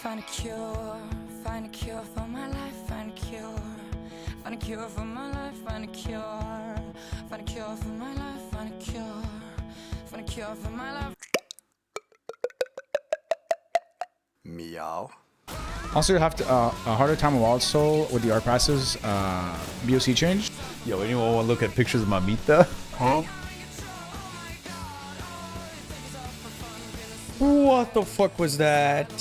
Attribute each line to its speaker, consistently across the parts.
Speaker 1: Find a cure for my life, find a cure. Find a cure for my life, find a cure. Find a cure for my life, find a cure. Find a cure for my life.
Speaker 2: Meow.
Speaker 3: Also, you have to, a harder time of Wild Soul with the Ark passes, BOC change.
Speaker 4: Yo, anyone want to look at pictures of my meat though?
Speaker 3: Huh?
Speaker 5: What the fuck was that?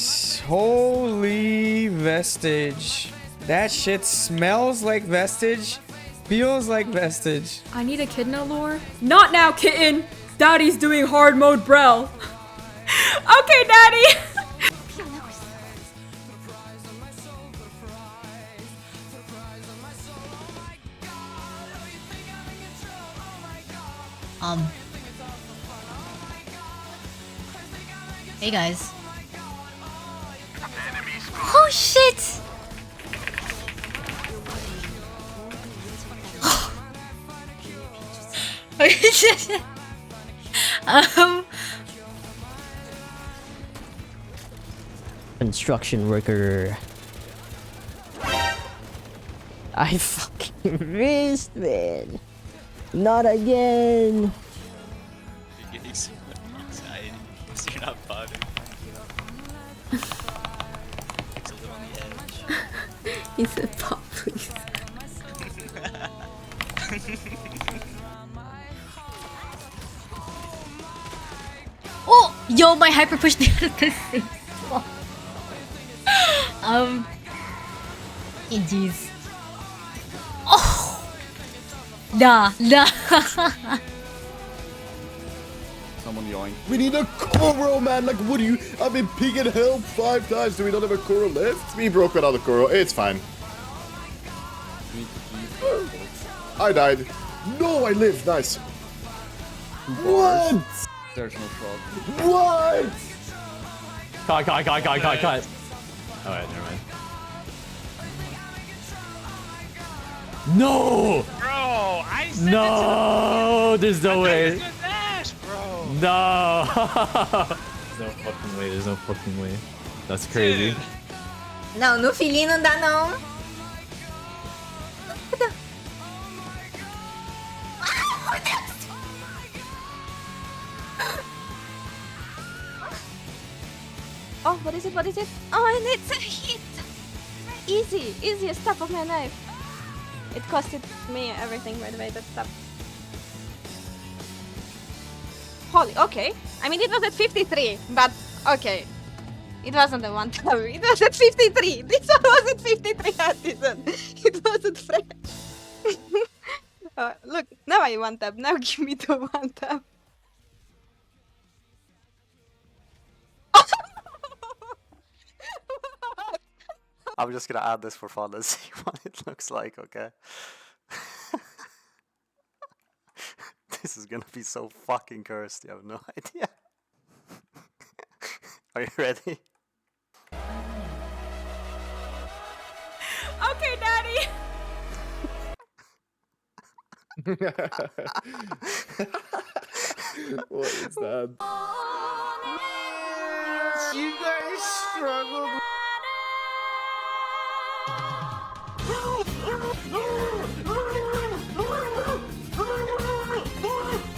Speaker 5: Holy vestige. That shit smells like vestige, feels like vestige.
Speaker 6: I need a kidna lure. Not now, kitten! Daddy's doing hard mode Brel. Okay, Daddy!
Speaker 7: Hey guys. Oh shit!
Speaker 8: Construction worker. I fucking missed, man. Not again.
Speaker 9: You're getting so much anxiety because you're not bothered. It's a little on the edge.
Speaker 6: He said pop, please.
Speaker 7: Oh, yo, my hyper push the other thing. Jeez. Oh, nah.
Speaker 4: Someone yelling.
Speaker 2: We need a Koro, man. Like, what do you? I've been picking help 5 times. Do we not have a Koro left? We broke another Koro. It's fine. I died. No, I lived. Nice. What?
Speaker 4: There's no fraud.
Speaker 2: What?
Speaker 8: Cut.
Speaker 4: Alright, never mind.
Speaker 8: No!
Speaker 9: Bro, I said
Speaker 8: No! There's no way.
Speaker 9: Dash, bro.
Speaker 8: No!
Speaker 4: There's no fucking way. That's crazy.
Speaker 9: Dude.
Speaker 10: Não, no filhinho não dá não. Oh, what is it? What is it? Oh, and it's a hit! Easy! Easiest tap of my life. It costed me everything, by the way, that tap. Holy, okay. I mean, it was at 53, but okay. It wasn't a one tap, it was at 53. This one was at 53, Artisan. It wasn't fresh. Look, now I one tap. Now give me the one tap.
Speaker 2: I'm just gonna add this for fun and see what it looks like, okay? This is gonna be so fucking cursed, you have no idea. Are you ready?
Speaker 6: Okay, Daddy!
Speaker 2: What is that?
Speaker 5: You guys struggled.